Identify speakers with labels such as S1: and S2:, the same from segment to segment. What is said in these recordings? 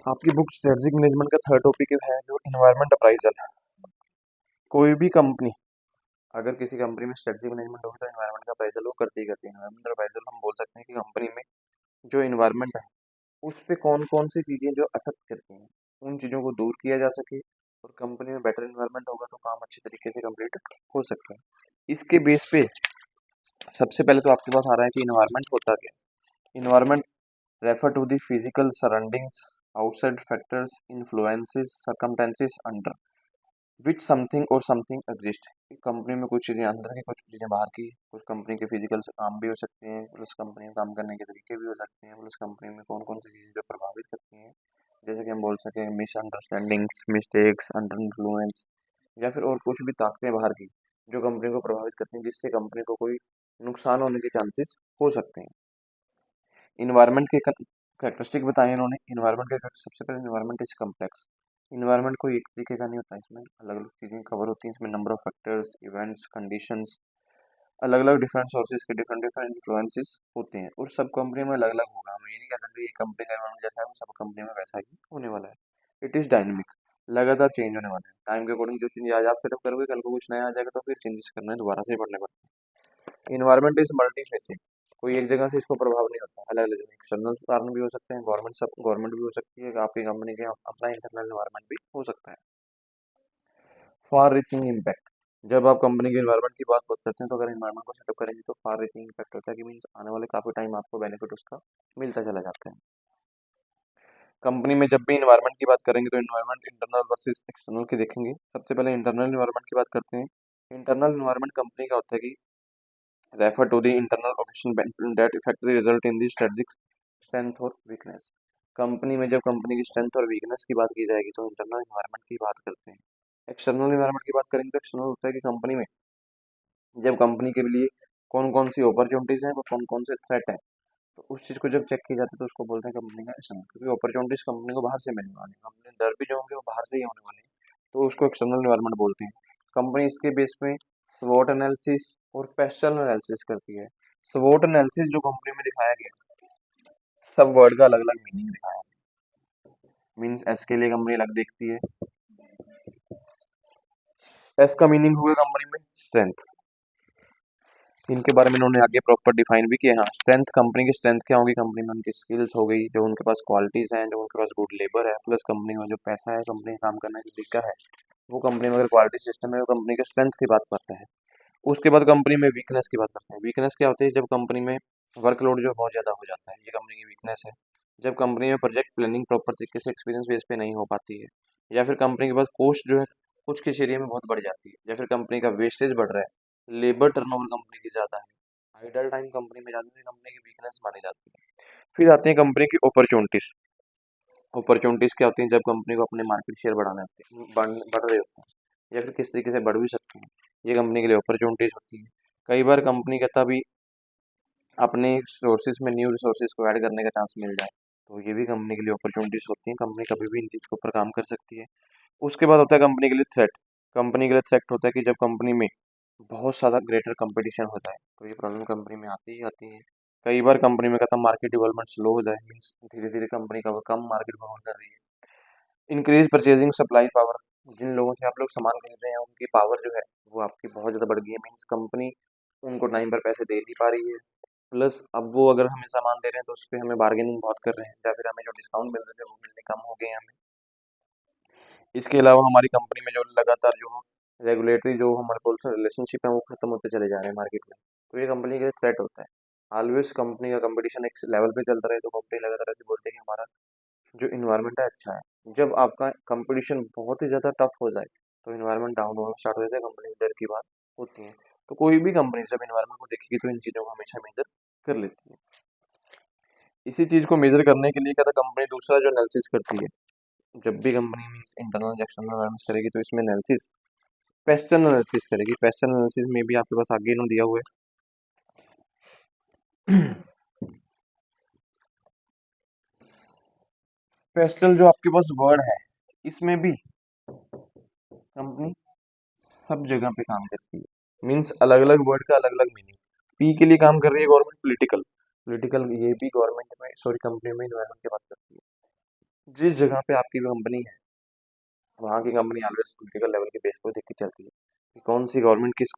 S1: आपकी book strategic management का third topic है जो इन्वायरमेंट अप्राइजल। कोई भी कंपनी, अगर किसी कंपनी में स्ट्रेटजिक मैनेजमेंट होगी तो इन्वायरमेंट का अप्राइजल वो करती ही करती है। इन्वायरमेंट अप्राइजल हम बोल सकते हैं कि कंपनी में जो इन्वायरमेंट है उस पे कौन कौन सी चीज़ें जो अफेक्ट करती हैं उन चीज़ों को दूर किया जा सके, और कंपनी में बेटर इन्वायरमेंट होगा तो काम अच्छे तरीके से कंप्लीट हो सकता है। इसके बेस पे सबसे पहले तो आपके पास आ रहा है कि इन्वायरमेंट होता क्या है। Environment refer to the physical surroundings, outside factors, influences, circumstances under which something और समथिंग एग्जिस्ट। कंपनी में कुछ चीज़ें अंदर की, कुछ चीज़ें बाहर की, कुछ कंपनी के फिजिकल काम भी हो सकते हैं, प्लस कंपनी में काम करने के तरीके भी हो सकते हैं, प्लस कंपनी में कौन कौन सी चीज़ें जो प्रभावित करती हैं, जैसे कि हम बोल सकें मिसअंडरस्टैंडिंग्स, मिस्टेक्स, अंडर इन्फ्लुएंस, या फिर और कुछ भी ताकतें बाहर की जो कंपनी को प्रभावित करती हैं, जिससे कंपनी को कोई नुकसान होने के चांसेस हो सकते हैं। इन्वायरमेंट के कैरेक्टरिस्टिक बताए इन्होंने। इन्वायरमेंट के सबसे पहले इन्वायरमेंट इज कम्प्लेक्स। इन्वायरमेंट कोई एक तरीके का नहीं होता, इसमें अलग अलग चीज़ें कवर होती हैं। इसमें number of factors, events, conditions, अलग अलग डिफरेंट सोर्सेज के डिफरेंट डिफरेंट इन्फ्लुएंसेस होते हैं, और सब कंपनी में अलग अलग होगा। हम ये नहीं कह सकते ये कंपनी का इन्वायरमेंट जैसा है वो सब कंपनी में वैसा ही होने वाला है। इट इज़ डायनेमिक, लगातार चेंज होने वाला है। टाइम के अकॉर्डिंग जो चीज़ आज आप सेटअप करोगे कल को कुछ नया आ जाएगा तो फिर चेंजेस करना है, दोबारा से पढ़ने पड़ते हैं। इन्वायरमेंट इज मल्टी फेसिंग, कोई एक जगह से इसको प्रभाव नहीं होता, अलग अलग एक्सटर्नल कारण भी हो सकते हैं, गवर्नमेंट भी हो सकती है, आपकी कंपनी के अपना इंटरनल इन्वायरमेंट भी हो सकता है। फार रीचिंग इम्पैक्ट, जब आप कंपनी के इन्वायरमेंट की बात करते हैं तो अगर इन्वायरमेंट को सेटअप करेंगे तो फार रीचिंग इम्पैक्ट होता है कि मीन्स आने वाले काफ़ी टाइम आपको बेनिफिट उसका मिलता चला जाता है। कंपनी में जब भी इन्वायरमेंट की बात करेंगे तो इन्वायरमेंट इंटरनल वर्सेस एक्सटर्नल की देखेंगे। सबसे पहले इंटरनल इन्वायरमेंट की बात करते हैं। इंटरनल इन्वायरमेंट कंपनी का होता है कि refer to the internal operation that affect the result in the strategic strength और वीकनेस। कंपनी में जब कंपनी की स्ट्रेंथ और वीकनेस की बात की जाएगी तो इंटरनल इन्वायरमेंट की बात करते हैं। एक्सटर्नल इन्वायरमेंट की बात करेंगे तो एक्सटर्नल होता है कि कंपनी में जब कंपनी के लिए कौन कौन सी अपॉर्चुनिटीज हैं, कौन कौन से थ्रेट हैं, तो उस चीज़ को जब चेक की जाती है तो उसको बोलते हैं कंपनी का एक्सटर्नल, क्योंकि अपॉर्चुनिटीज कंपनी को बाहर से मिलने वाली हैं, कंपनी डर भी जो होंगे वो बाहर से ही होने वाले हैं, तो उसको एक्सटर्नल इन्वायरमेंट बोलते हैं। कंपनी इसके बेस पे स्वॉट एनालिसिस और पेस्टल एनालिसिस करती है। स्वॉट एनालिसिस जो कंपनी में दिखाया गया, सब वर्ड का अलग अलग मीनिंग दिखाया है। मीन्स एस के लिए कंपनी अलग देखती है। एस का मीनिंग हुआ कंपनी में स्ट्रेंथ, इनके बारे में इन्होंने आगे प्रॉपर डिफाइन भी किया। हाँ, स्ट्रेंथ, कंपनी की स्ट्रेंथ क्या होगी, कंपनी में उनकी स्किल्स हो गई, जो उनके पास क्वालिटीज़ हैं, जो उनके पास गुड लेबर है, प्लस कंपनी में जो पैसा है, कंपनी काम करने का तरीका है, वो कंपनी में अगर क्वालिटी सिस्टम है वो कंपनी के स्ट्रेंथ की बात करता है। उसके बाद कंपनी में वीकनेस की बात करते हैं। वीकनेस क्या होती है, जब कंपनी में वर्कलोड जो बहुत ज़्यादा हो जाता है, ये कंपनी की वीकनेस है। जब कंपनी में प्रोजेक्ट प्लानिंग प्रॉपर तरीके से एक्सपीरियंस बेस पे नहीं हो पाती है, या फिर कंपनी के पास कॉस्ट जो है कुछ किस एरिया में बहुत बढ़ जाती है, या फिर कंपनी का वेस्टेज बढ़ रहा है, लेबर टर्नओवर कंपनी की ज़्यादा है, आइडल टाइम कंपनी में ज़्यादा है, कंपनी की वीकनेस मानी जाती है। फिर आती है कंपनी की अपॉर्चुनिटीज़। अपॉर्चुनिटीज़ क्या होती हैं, जब कंपनी को अपने मार्केट शेयर बढ़ाने होते हैं, बढ़ रहे होते हैं, या फिर किस तरीके से बढ़ भी सकते हैं, ये कंपनी के लिए अपॉर्चुनिटीज़ होती है। कई बार कंपनी कहता भी अपने सोर्सेज में न्यू रिसोर्सेज को ऐड करने का चांस मिल जाए, तो ये भी कंपनी के लिए अपॉर्चुनिटीज़ होती हैं। कंपनी कभी भी इन चीज़ के ऊपर काम कर सकती है। उसके बाद होता है कंपनी के लिए थ्रेट। कंपनी के लिए थ्रेट होता है कि जब कंपनी में बहुत ज़्यादा ग्रेटर कंपटीशन होता है तो ये प्रॉब्लम कंपनी में आती ही आती है। कई बार कंपनी में कहता मार्केट डेवलपमेंट स्लो हो जाए, मीन्स धीरे धीरे कंपनी का कम मार्केट ग्रो कर रही है। इंक्रीज परचेजिंग सप्लाई पावर, जिन लोगों से आप लोग सामान खरीद रहे हैं उनकी पावर जो है वो आपकी बहुत ज़्यादा बढ़ गई है, मीन्स कंपनी उनको टाइम पर पैसे दे नहीं पा रही है। प्लस अब वो अगर हमें सामान दे रहे हैं तो उस पे हमें बार्गेनिंग बहुत कर रहे हैं, या फिर हमें जो डिस्काउंट मिल रहे थे वो मिलने कम हो गए हैं हमें। इसके अलावा हमारी कंपनी में जो लगातार जो रेगुलेटरी जो हमारे बोलते हैं रिलेशनशिप है वो खत्म होते चले जा रहे हैं मार्केट में, तो ये कंपनी के लिए थ्रेट होता है। ऑलवेज कंपनी का कंपटीशन एक लेवल पे चलता रहे तो कंपनी लगातार ऐसे बोलते हैं कि हमारा जो इन्वायरमेंट है अच्छा है। जब आपका कंपटीशन बहुत ही ज़्यादा टफ हो जाए तो इन्वायरमेंट डाउन होना स्टार्ट हो जाता है, कंपनी डर की बात होती है। तो कोई भी कंपनी जब इन्वायरमेंट को देखेगी तो इन चीज़ों को हमेशा मेजर कर लेती है। इसी चीज़ को मेजर करने के लिए क्या था, कंपनी दूसरा जो एनालिसिस करती है, जब भी company means internal external analysis करेगी तो इसमें एनालिसिस पेस्टल एनालिसिस करेगी। पेस्टल एनालिसिस में भी आपके पास आगे इन्होंने दिया हुआ है। पेस्टल जो आपके पास वर्ड है, इसमें भी कंपनी सब जगह पे काम करती है, मीन्स अलग अलग वर्ड का अलग अलग मीनिंग। पी के लिए काम कर रही है गवर्नमेंट, पॉलिटिकल, पॉलिटिकल ये भी गवर्नमेंट में सॉरी कंपनी में इन्वायरमेंट की बात करती है। जिस जगह पे आपकी कंपनी है वहाँ की कंपनी ऑलवेज पॉलिटिकल लेवल के बेस पर देख के चलती है कि कौन सी गवर्नमेंट किस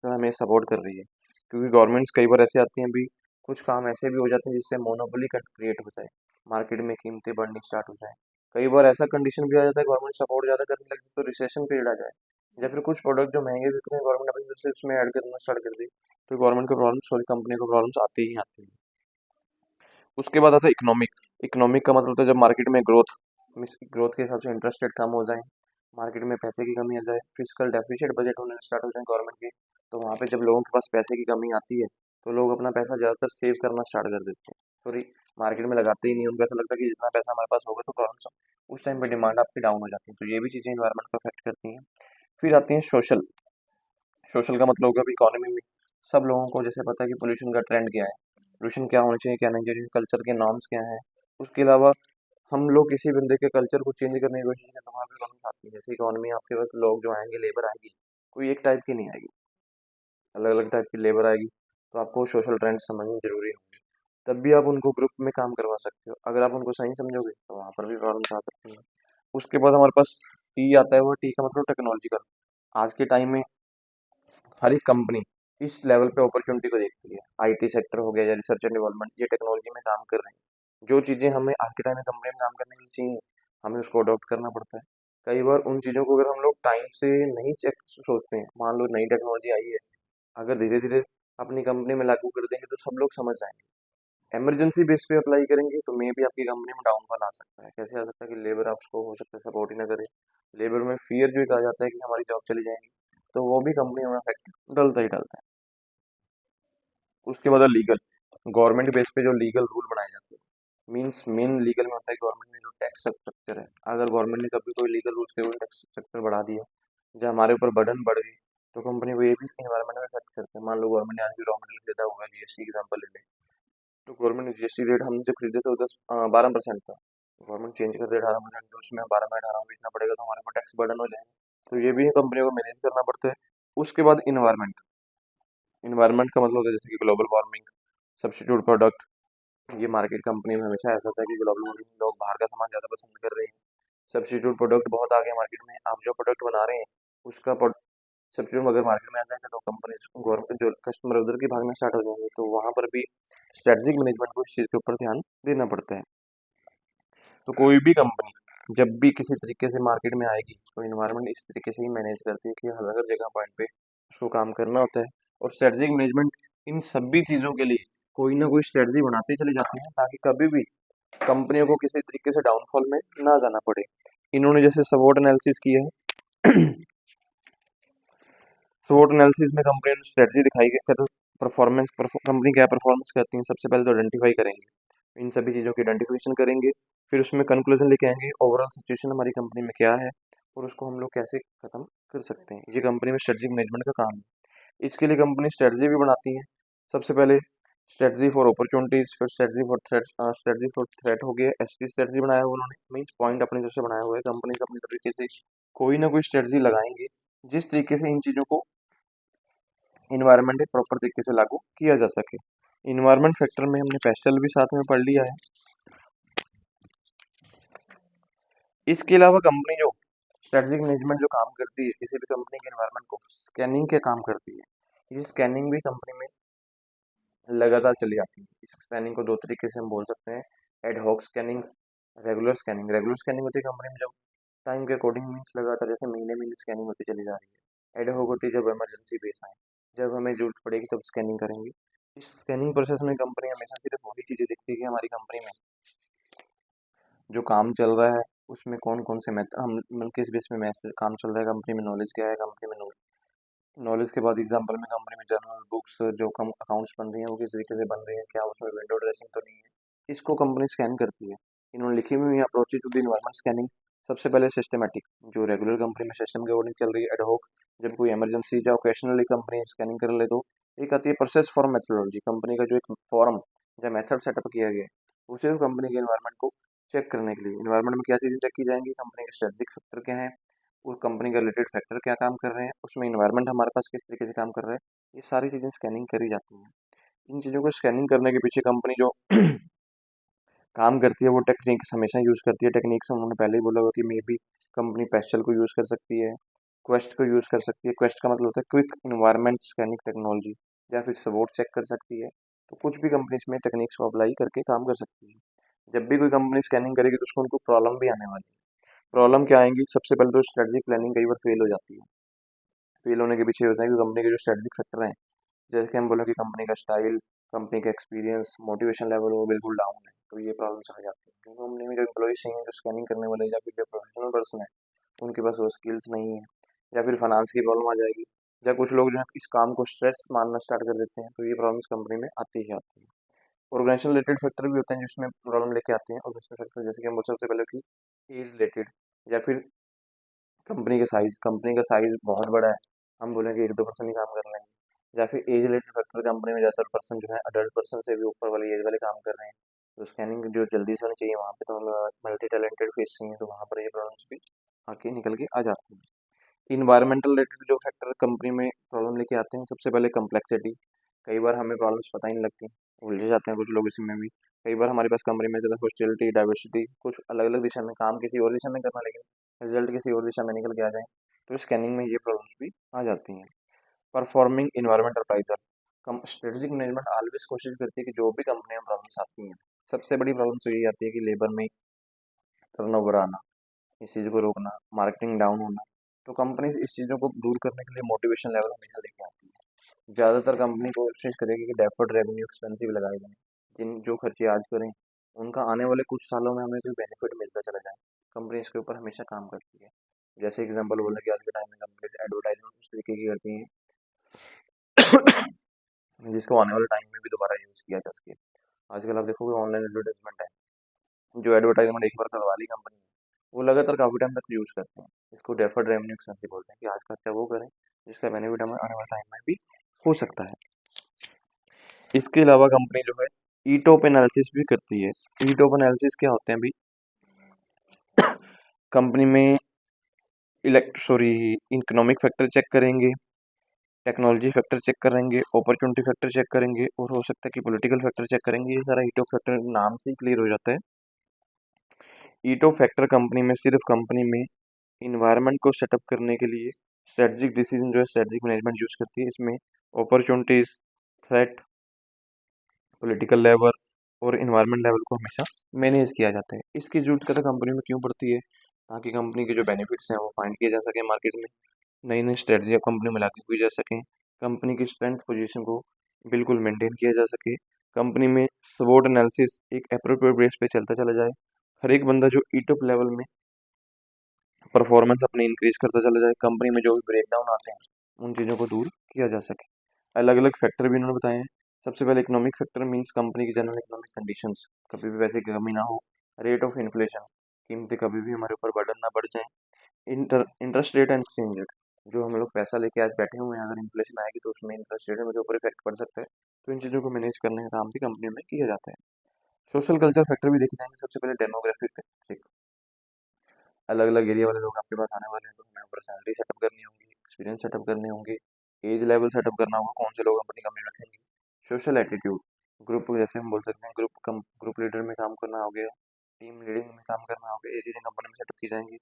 S1: हमें सपोर्ट कर रही है, क्योंकि गवर्नमेंट्स कई बार ऐसे आती हैं भी, कुछ काम ऐसे भी हो जाते हैं जिससे मोनोपोली क्रिएट हो जाए, मार्केट में कीमतें बढ़नी स्टार्ट हो जाए। कई बार ऐसा कंडीशन भी आ जाता है गवर्नमेंट सपोर्ट ज़्यादा करने लगी तो रिसेशन पीरियड आ जाए, या फिर कुछ प्रोडक्ट जो महंगे बिक रहे हैं गवर्नमेंट अपनी तरफ से उसमें ऐड करना स्टार्ट कर दी, तो गवर्नमेंट को प्रॉब्लम, सॉरी कंपनी को प्रॉब्लम्स आती ही आती है। उसके बाद आता है इकोनॉमिक। इकोनॉमिक का मतलब होता है जब मार्केट में ग्रोथ, ग्रोथ के हिसाब से इंटरेस्ट रेट कम हो जाए, मार्केट में पैसे की कमी आ जाए, फिजिकल डेफिशिएट बजट होने स्टार्ट हो जाए गवर्नमेंट के, तो वहाँ पे जब लोगों के पास पैसे की कमी आती है तो लोग अपना पैसा ज़्यादातर सेव करना स्टार्ट कर देते हैं, सॉरी मार्केट में लगाते ही नहीं, उनको ऐसा लगता है कि जितना पैसा हमारे पास होगा तो प्रॉब्लम, उस टाइम पे डिमांड आपकी डाउन हो जाती है, तो ये भी चीज़ें इन्वायरमेंट को अफेक्ट करती हैं। फिर आती हैं सोशल। सोशल का मतलब होगा भी इकोनॉमी में सब लोगों को जैसे पता है कि पोल्यूशन का ट्रेंड क्या है, पोल्यूशन क्या होना चाहिए क्या नहीं चाहिए, कल्चर के नॉर्म्स क्या हैं। उसके अलावा हम लोग किसी बंदे के कल्चर को चेंज करने की कोशिश करें तो वहाँ पे प्रॉब्लम आती है, जैसे इकोनॉमी आपके पास लोग जो आएंगे, लेबर आएगी, कोई एक टाइप की नहीं आएगी, अलग अलग टाइप की लेबर आएगी, तो आपको सोशल ट्रेंड समझने जरूरी होंगे, तब भी आप उनको ग्रुप में काम करवा सकते हो। अगर आप उनको सही समझोगे तो वहाँ पर भी प्रॉब्लम आ सकती है। उसके बाद हमारे पास टी आता है, वो टी का मतलब टेक्नोलॉजिकल। आज के टाइम में हर एक कंपनी इस लेवल पे अपॉर्चुनिटी को देखती है, आईटी सेक्टर हो गया या रिसर्च एंड डेवलपमेंट, ये टेक्नोलॉजी में काम कर रहे हैं, जो चीज़ें हमें आज के टाइम में कंपनी में काम करने के लिए चाहिए हमें उसको अडॉप्ट करना पड़ता है। कई बार उन चीज़ों को अगर हम लोग टाइम से नहीं चेक सोचते हैं, मान लो नई टेक्नोलॉजी आई है, अगर धीरे धीरे अपनी कंपनी में लागू कर देंगे तो सब लोग समझ जाएंगे, इमरजेंसी बेस पे अप्लाई करेंगे तो मे भी आपकी कंपनी में डाउनफॉल आ सकता है। कैसे आ सकता है कि लेबर आपको हो सकता है सपोर्ट ही ना करे, लेबर में फियर जो एक आ जाता है कि हमारी जॉब चली जाएगी, तो वो भी कंपनी में इफेक्ट डलता ही डलता है। उसके बाद लीगल, गवर्नमेंट बेस पे जो लीगल रूल बनाए जाते हैं, मीन्स मेन लीगल में होता है गवर्नमेंट में जो टैक्स स्ट्रक्चर है, अगर गवर्नमेंट ने कभी कोई लीगल रूल्स के टैक्स स्ट्रक्चर बढ़ा दिया, जब हमारे ऊपर बर्डन बढ़ गई, तो कंपनी को ये भी इन्वायरमेंट में इफेक्ट करते हैं। मान लो गवर्नमेंट ने आज भी रॉ मटेरियल खरीदा हुआ है, जीएसटी एग्जाम्पल ले लें, तो गवर्नमेंट ने जीएसटी रेट हम जब खरीदे थे वो 12% था, गवर्नमेंट चेंज कर दे 18%, तो उसमें 12 में 18 बेचना पड़ेगा, तो हमारे ऊपर टैक्स बर्डन हो जाएगा, तो ये भी कंपनियों को मैनेज करना पड़ता है। उसके बाद इन्वायरमेंट। इन्वायरमेंट का मतलब होता है जैसे कि ग्लोबल वार्मिंग, सब्स्टिट्यूट प्रोडक्ट, ये मार्केट कंपनी में हमेशा ऐसा होता है कि ग्लोबल वार्मिंग, लोग बाहर का सामान ज़्यादा पसंद कर रहे हैं, सब्स्टिट्यूट प्रोडक्ट बहुत आ गए मार्केट में, आप जो प्रोडक्ट बना रहे हैं उसका सब्स्टिट्यूट अगर मार्केट में आ जाएगा तो कंपनी गवर्नमेंट जो कस्टमर उधर की भागना स्टार्ट हो जाएंगे, तो वहाँ पर भी स्ट्रेटजिक मैनेजमेंट को इस चीज़ के ऊपर ध्यान देना पड़ता है। तो कोई भी कंपनी जब भी किसी तरीके से मार्केट में आएगी तो इन्वायरमेंट इस तरीके से ही मैनेज करती है कि हर हर जगह पॉइंट पे उसको काम करना होता है, और स्ट्रेटजिक मैनेजमेंट इन सभी चीज़ों के लिए कोई ना कोई स्ट्रेटजी बनाते चले जाते हैं ताकि कभी भी कंपनियों को किसी तरीके से डाउनफॉल में ना जाना पड़े। इन्होंने जैसे स्वॉट एनालिसिस किया है, स्वॉट एनालिसिस में कंपनी ने स्ट्रेटजी दिखाई है, तो परफॉर्मेंस कंपनी क्या परफॉर्मेंस करती है, सबसे पहले तो आइडेंटिफाई करेंगे, इन सभी चीज़ों की आइडेंटिफिकेशन करेंगे, फिर उसमें कंक्लूजन लेके आएंगे ओवरऑल सिचुएशन हमारी कंपनी में क्या है और उसको हम लोग कैसे खत्म कर सकते हैं। ये कंपनी में स्ट्रेटजिक मैनेजमेंट का काम है। इसके लिए कंपनी स्ट्रेटजी भी बनाती है, सबसे पहले स्ट्रेटजी फॉर अपॉर्चुनिटीज, फिर strategy for threat, strategy for threat हो गया, एसटी स्ट्रेटजी बनाया हुआ उन्होंने, मीन्स पॉइंट अपनी तरफ से बनाया हुआ है, कंपनी अपनी तरीके से कोई ना कोई स्ट्रेटजी लगाएंगे जिस तरीके से इन चीज़ों को इन्वायरमेंट एक प्रॉपर तरीके से लागू किया जा सके। इन्वायरमेंट फैक्टर में हमने पेस्टल भी साथ में पढ़ लिया है। इसके अलावा कंपनी जो स्ट्रेटेजिक मैनेजमेंट जो काम करती है किसी भी कंपनी के इन्वायरमेंट को स्कैनिंग के काम करती है, ये स्कैनिंग भी कंपनी में लगातार चली आती है। इस स्कैनिंग को दो तरीके से हम बोल सकते हैं, ad hoc scanning, regular scanning. Regular scanning होती है कंपनी में जब टाइम के अकॉर्डिंग मीन्स लगातार जैसे महीने महीने स्कैनिंग होती चली जा रही है। एड हॉक होती है जब इमरजेंसी बेस आए, जब हमें जरूरत पड़ेगी तब स्कैनिंग करेंगे। इस स्कैनिंग प्रोसेस में कंपनी हमेशा सिर्फ वही चीज़ें देखती है कि हमारी कंपनी में जो काम चल रहा है उसमें कौन कौन से मेथड हम मतलब किस बेस में मैथ काम चल रहा है, कंपनी में नॉलेज क्या है, कंपनी में नॉलेज के बाद एग्जाम्पल में कंपनी में जर्नल बुक्स जो कम अकाउंट्स बन रही हैं वो किस तरीके से बन रही हैं, क्या उसमें विंडो ड्रेसिंग तो नहीं है, इसको कंपनी स्कैन करती है। इन्होंने लिखी हुई approaches to the environment scanning. सबसे पहले सिस्टमेटिक, जो रेगुलर कंपनी में सिस्टम के अकॉर्डिंग चल रही है, एडहॉक जब कोई इमरजेंसी या ओकेशनली कंपनी स्कैनिंग कर ले, तो एक आती है प्रोसेस फॉर मेथोडोलॉजी, कंपनी का जो एक फॉर्म या मेथड सेटअप किया गया है उसे कंपनी के इन्वायरमेंट को चेक करने के लिए। इन्वायरमेंट में क्या चीज़ें चेक की जाएंगी, कंपनी के स्ट्रेटेजिक फैक्टर क्या है, उस कंपनी का रिलेटेड फैक्टर क्या काम कर रहे हैं, उसमें इन्वायरमेंट हमारे पास किस तरीके से काम कर रहा है, ये सारी चीज़ें स्कैनिंग करी जाती हैं। इन चीज़ों को स्कैनिंग करने के पीछे कंपनी जो काम करती है वो टेक्निक्स हमेशा यूज़ करती है। टेक्निक्स उन्होंने पहले ही बोला होगा कि मे बी कंपनी पेस्टल को यूज़ कर सकती है, क्वेस्ट को यूज़ कर सकती है। क्वेस्ट का मतलब होता है क्विक इन्वायरमेंट स्कैनिंग टेक्नोलॉजी, या फिर सबोर्ट चेक कर सकती है। तो कुछ भी कंपनी इसमें टेक्निक्स को अप्लाई करके काम कर सकती है। जब भी कोई कंपनी स्कैनिंग करेगी तो उसको उनको प्रॉब्लम भी आने वाली है। प्रॉब्लम क्या आएंगी? सबसे पहले तो स्ट्रेटजिक प्लानिंग कई बार फेल हो जाती है। फेल होने के पीछे होता है कि कंपनी के जो स्ट्रेटजिक फैक्टर हैं, जैसे कि हम बोले कि कंपनी का स्टाइल, कंपनी का एक्सपीरियंस, मोटिवेशन लेवल वो बिल्कुल डाउन है, तो ये प्रॉब्लम्स आ जाती है। क्योंकि कंपनी में जो एम्प्लॉयज हैं, जो स्कैनिंग करने वाले या फिर जो प्रोफेशनल पर्सन है, उनके पास वो स्किल्स नहीं है, या फिर फाइनेंस की प्रॉब्लम आ जाएगी, या कुछ लोग जो है इस काम को स्ट्रेस मानना स्टार्ट कर देते हैं, तो ये प्रॉब्लम्स कंपनी में आती ही आती है। ऑर्गेनाइजेशन रिलेटेड फैक्टर भी होते हैं जिसमें प्रॉब्लम लेके आते हैं। ऑर्गेनाइजेशन फैक्टर जैसे कि हम बोल सकते हैं पहले कि एज रिलेटेड, या फिर कंपनी का साइज बहुत बड़ा है, हम बोलेंगे 1-2% ही काम कर रहे हैं। या फिर एज रिलेटेड फैक्टर, कंपनी में ज़्यादातर पर्सन जो है अडल्ट पर्सन से भी ऊपर वाली एज वाले काम कर रहे हैं, तो स्कैनिंग जो जल्दी से होनी चाहिए वहाँ पे तो मल्टी टैलेंटेड फेस चाहिए, तो वहाँ पर ये प्रॉब्लम्स भी आके निकल के आ जाती हैं। इन्वायरमेंटल रिलेटेड जो फैक्टर कंपनी में प्रॉब्लम लेके आते हैं, सबसे पहले कम्प्लेक्सिटी। कई बार हमें प्रॉब्लम्स पता ही नहीं लगती, उलझे जाते हैं कुछ लोग इसमें भी। कई बार हमारे पास कंपनी में ज़्यादा हॉस्टिलिटी, डाइवर्सिटी, कुछ अलग अलग दिशा में काम किसी और दिशा में करना, लेकिन रिजल्ट किसी और दिशा में निकल के आ जाए, तो स्कैनिंग में ये प्रॉब्लम्स भी आ जाती हैं। परफॉर्मिंग इन्वायरमेंट अप्राइजल, कम स्ट्रेटेजिक मैनेजमेंट ऑलवेज कोशिश करती है कि जो भी कंपनी में प्रॉब्लम्स आती हैं, सबसे बड़ी प्रॉब्लम तो यही आती है कि लेबर में टर्नओवर आना, इस चीज़ को रोकना, मार्केटिंग डाउन होना। तो कंपनी इस चीज़ों को दूर करने के लिए मोटिवेशन लेवल हमेशा लेके आती है। ज़्यादातर कंपनी कोशिश करेगी कि डेफर्ड रेवेन्यू एक्सपेंसिव लगाए जाएँ, जिन जो खर्चे आज करें उनका आने वाले कुछ सालों में हमें कोई बेनिफिट मिलता चला जाए। कंपनी इसके ऊपर हमेशा काम करती है। जैसे एग्जांपल बोले कि आज के टाइम में कंपनीज एडवर्टाइजमेंट उस तरीके की करती हैं जिसको आने वाले टाइम में भी दोबारा यूज़ किया जा सके। आजकल आप देखोगे ऑनलाइन एडवर्टाइजमेंट है, जो एडवर्टाइजमेंट एक बार करवा ली कंपनी ने, वो लगातार काफ़ी टाइम तक यूज़ करते हैं। इसको डेफर्ड रेवेन्यू एक्सपेंसिव बोलते हैं कि आज खर्चा वो करें जिसका बेनिफिट हमें आने वाले टाइम में भी हो सकता है। इसके अलावा कंपनी जो है ईटॉप एनालिसिस भी करती है। ईटॉप एनालिसिस क्या होते हैं अभी कंपनी में? इकोनॉमिक फैक्टर चेक करेंगे, टेक्नोलॉजी फैक्टर चेक करेंगे, अपॉर्चुनिटी फैक्टर चेक करेंगे, और हो सकता है कि पॉलिटिकल फैक्टर चेक करेंगे। ये सारा ईटॉप फैक्टर नाम से ही क्लियर हो जाता है। ईटॉप फैक्टर कंपनी में सिर्फ कंपनी में इन्वायरमेंट को सेटअप करने के लिए स्ट्रेटजिक डिसीजन जो है स्ट्रेटजिक मैनेजमेंट यूज करती है। इसमें अपॉर्चुनिटीज, थ्रेट, पॉलिटिकल लेवल और इन्वायरमेंट लेवल को हमेशा मैनेज किया जाता है। इसकी जरूरत क्या कंपनी में क्यों पड़ती है? ताकि कंपनी के जो बेनिफिट्स हैं वो फाइंड किए जा सके मार्केट में, नई नई स्ट्रेटजी कंपनी में लागू की जा सके, कंपनी की स्ट्रेंथ पोजीशन को बिल्कुल मेंटेन किया जा सके, कंपनी में स्वोट एनालिसिस एक अप्रोप्रिएट बेस पे चलता चला जाए, हर एक बंदा जो ईटॉप लेवल में परफॉर्मेंस अपनी इंक्रीज करता चला जाए, कंपनी में जो भी ब्रेक डाउन आते हैं उन चीज़ों को दूर किया जा सके। अलग अलग फैक्टर भी उन्होंने बताए हैं। सबसे पहले इकोनॉमिक फैक्टर मींस कंपनी की जनरल इकोनॉमिक कंडीशंस, कभी भी पैसे की कमी ना हो, रेट ऑफ इन्फ्लेशन, कीमतें कभी भी हमारे ऊपर बर्डन ना बढ़ जाए, interest rate and exchange rate, जो हम लोग पैसा लेके आज बैठे हुए हैं, अगर इन्फ्लेशन आएगी तो उसमें इंटरेस्ट रेट में मेरे ऊपर इफेक्ट पड़ सकता है। तो इन चीज़ों को मैनेज करने का काम भी कंपनी में किया जाता है। सोशल कल्चर फैक्टर भी देखे जाएंगे। सबसे पहले डेमोग्राफिक, अलग अलग एरिया वाले लोग आपके पास आने वाले हैं, तो हमें पर्सनैलिटी सेटअप करनी होगी, एक्सपीरियंस सेटअप करने होंगे, एज लेवल सेटअप करना होगा, कौन से लोग अपनी कंपनी में रखेंगे। सोशल एटीट्यूड, ग्रुप जैसे हम बोल सकते हैं ग्रुप लीडर में काम करना हो गया, टीम लीडिंग में काम करना हो गया, ये चीज़ें कंपनी में सेटअप की जाएंगी।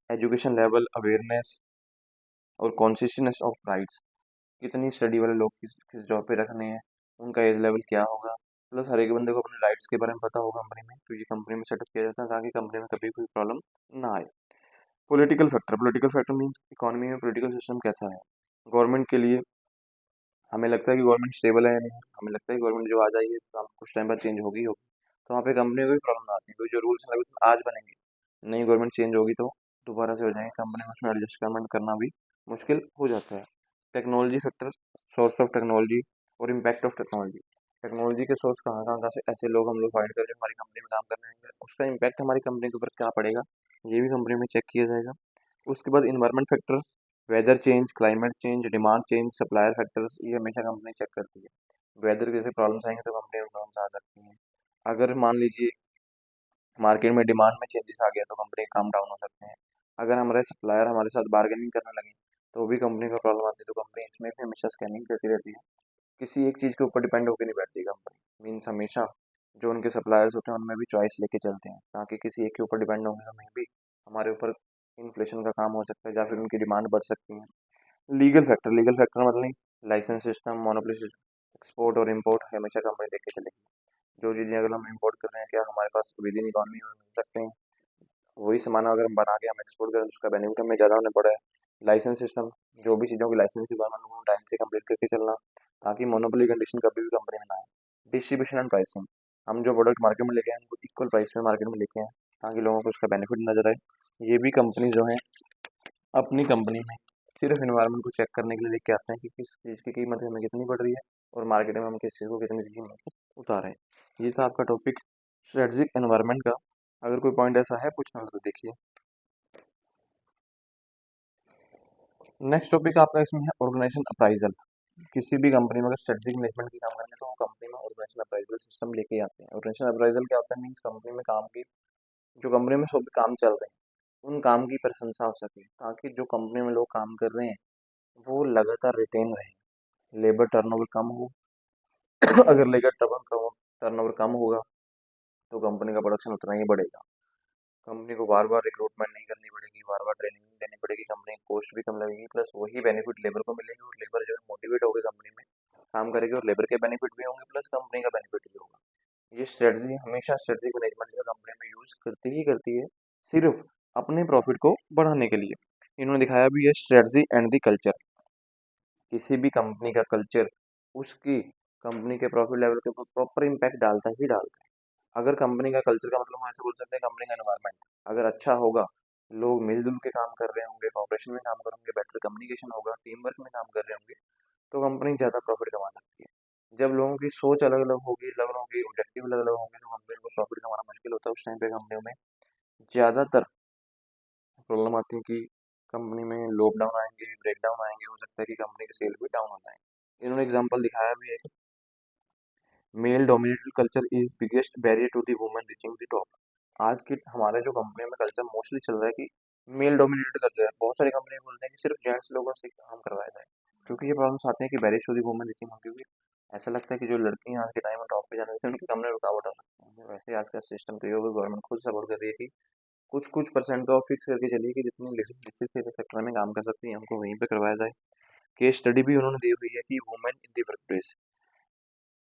S1: एजुकेशन लेवल, अवेयरनेस और कॉन्सियसनेस ऑफ राइट्स, कितनी स्टडी वाले लोग किस किस जॉब पे रखने हैं, उनका एज लेवल क्या होगा, प्लस हर एक बंदे को अपने राइट्स के बारे में पता होगा कंपनी में, तो ये कंपनी में सेटअप किया जाता है ताकि कंपनी में कभी कोई प्रॉब्लम ना आए। पॉलिटिकल फैक्टर मीन्स इकोनॉमी में पॉलिटिकल सिस्टम कैसा है। गवर्नमेंट के लिए हमें लगता है कि गवर्नमेंट स्टेबल है या नहीं, हमें लगता है कि गवर्नमेंट जो आ जाएगी तो हम कुछ टाइम बाद चेंज होगी ही होगी, तो वहाँ पे कंपनी को भी प्रॉब्लम आती है, क्योंकि जो रूल्स एंड रेगुलेशन आज बनेंगे, नई गवर्नमेंट चेंज होगी तो दोबारा से हो जाएंगे, कंपनी में उसमें एडजस्टमेंट करना भी मुश्किल हो जाता है। Technology factor, source of technology और इम्पैक्ट ऑफ टेक्नोलॉजी, टेक्नोलॉजी के सोर्स कहाँ कहाँ से ऐसे लोग हम लोग फाइंड कर जो हमारी कंपनी में काम कर रहे हैं, उसका इम्पैक्ट हमारी कंपनी के ऊपर क्या पड़ेगा, ये भी कंपनी में चेक किया जाएगा। उसके बाद environment factor, weather change, climate change, demand change, supplier factors, ये हमेशा कंपनी चेक करती है। वेदर के जैसे प्रॉब्लम्स आएंगे तो कंपनी में प्रॉब्लम्स आ सकती हैं। अगर मान लीजिए मार्केट में डिमांड में चेंजेस आ गया तो कंपनी के काम डाउन हो सकते हैं। अगर हमारे सप्लायर हमारे साथ बार्गेनिंग करने लगे तो भी कंपनी को प्रॉब्लम आती है, तो कंपनी इसमें भी हमेशा स्कैनिंग करती रहती है। किसी एक चीज़ के ऊपर डिपेंड होकर नहीं बैठती कंपनी, मीन्स हमेशा जो उनके सप्लायर्स होते हैं उनमें भी चॉइस लेके चलते हैं, ताकि किसी एक के ऊपर डिपेंड होंगे तो मे भी हमारे ऊपर इन्फ्लेशन का काम हो सकता है या फिर उनकी डिमांड बढ़ सकती है। लीगल फैक्टर मतलब licence system, monopoly system, export और इम्पोर्ट हमेशा कंपनी देख के चलेगी। जो चीज़ें अगर हम इम्पोर्ट कर रहे हैं, क्या हमारे पास विद इन इकॉनमी में मिल सकते हैं, वही सामान अगर हम बना के हम एक्सपोर्ट करें तो उसका बेनिफिट हमें ज़्यादा होने पड़ा है। लाइसेंस सिस्टम, जो भी चीज़ों की लाइसेंस की रिक्वायरमेंट को टाइम से कंप्लीट करके चलना, ताकि मोनोपोली कंडीशन कभी भी कंपनी में ना आए। डिस्ट्रीब्यूशन एंड प्राइसिंग, हम जो प्रोडक्ट मार्केट में लेके आए उनको इक्वल प्राइस में मार्केट में लेके आए, ताकि लोगों को उसका बेनिफिट नजर आए। ये भी कंपनी जो है अपनी कंपनी में सिर्फ इन्वायरमेंट को चेक करने के लिए लेके आते हैं कि किस चीज़ की कीमत हमें कितनी पड़ रही है और मार्केट में हम किस चीज़ को कितनी कीमत उतारें। ये था आपका टॉपिक स्ट्रेटजिक एनवायरनमेंट का। अगर कोई पॉइंट ऐसा है पूछना हो तो देखिए। नेक्स्ट टॉपिक आपका इसमें है ऑर्गेनाइजेशन अप्राइजल। किसी भी कंपनी में अगर स्ट्रेटजिक मैनेजमेंट की काम करेंगे तो वो कंपनी में ऑर्गेनाइजेशन अप्राइजल सिस्टम लेके ही आते हैं। ऑर्गेनाइजेशन अप्राइजल क्या होता है, मीन्स कंपनी में काम की जो कंपनी में सब काम चल रहे हैं उन काम की प्रशंसा हो सके, ताकि जो कंपनी में लोग काम कर रहे हैं वो लगातार रिटेन रहे। लेबर टर्नओवर कम हो अगर लेबर टर्नओवर कम होगा तो कंपनी का प्रोडक्शन उतना ही बढ़ेगा। कंपनी को बार बार रिक्रूटमेंट नहीं करनी पड़ेगी, बार बार ट्रेनिंग नहीं देनी पड़ेगी, कंपनी की कॉस्ट भी कम लगेगी, प्लस वही बेनिफिट लेबर को मिलेंगे और लेबर जो है मोटिवेट होकर कंपनी में काम करेगी और लेबर के बेनिफिट भी होंगे प्लस कंपनी का बेनिफिट भी होगा। ये स्ट्रेटजी हमेशा स्ट्रेटजिक मैनेजमेंट जो कंपनी में यूज करती ही करती है, सिर्फ अपने प्रॉफिट को बढ़ाने के लिए। इन्होंने दिखाया भी है स्ट्रेटजी एंड द कल्चर। किसी भी कंपनी का कल्चर उसकी कंपनी के प्रॉफिट लेवल के ऊपर प्रॉपर इम्पैक्ट डालता ही डालता है। अगर कंपनी का कल्चर का मतलब हम ऐसे बोल सकते हैं कंपनी का एनवायरनमेंट अगर अच्छा होगा, लोग मिलजुल के काम कर रहे होंगे, कॉपरेशन में काम करेंगे, बेटर कम्युनिकेशन होगा, टीम वर्क में काम कर रहे होंगे, तो कंपनी ज़्यादा प्रॉफिट कमा सकती है। जब लोगों की सोच अलग अलग होगी, लोगों की ऑब्जेक्टिव अलग अलग होंगे, तो कंपनी को प्रॉफिट कमाना मुश्किल होता है। उस टाइम पे कंपनियों में ज़्यादातर प्रॉब्लम आती है कि कंपनी में लॉकडाउन आएंगे, ब्रेकडाउन आएंगे, हो सकता है कि कंपनी के सेल भी डाउन हो जाए। इन्होंने एग्जाम्पल दिखाया भी है कि male dominated culture is biggest barrier to the women reaching the top. आज की हमारे जो कंपनी में कल्चर मोस्टली चल रहा है कि मेल डोमिनेटेड कल्चर है। बहुत सारी कंपनी बोलते हैं कि सिर्फ जेंट्स लोगों से काम करवाया जाए, क्योंकि ये प्रॉब्लम्स आते हैं कि barrier to the women reaching होती हुई ऐसा लगता है कि जो लड़कियां आज के टाइम में टॉप पे जाने से उनके सामने रुकावट आ सकती है। वैसे आज का सिस्टम तो ये होगा, गवर्नमेंट खुद सपोर्ट कर रही है कि कुछ कुछ परसेंट का फिक्स करके चलिए कि जितनी लेडीज जिस सेक्टर में काम कर सकती हैं हमको वहीं पे करवाया जाए। केस स्टडी भी उन्होंने दी हुई है कि women in the work place,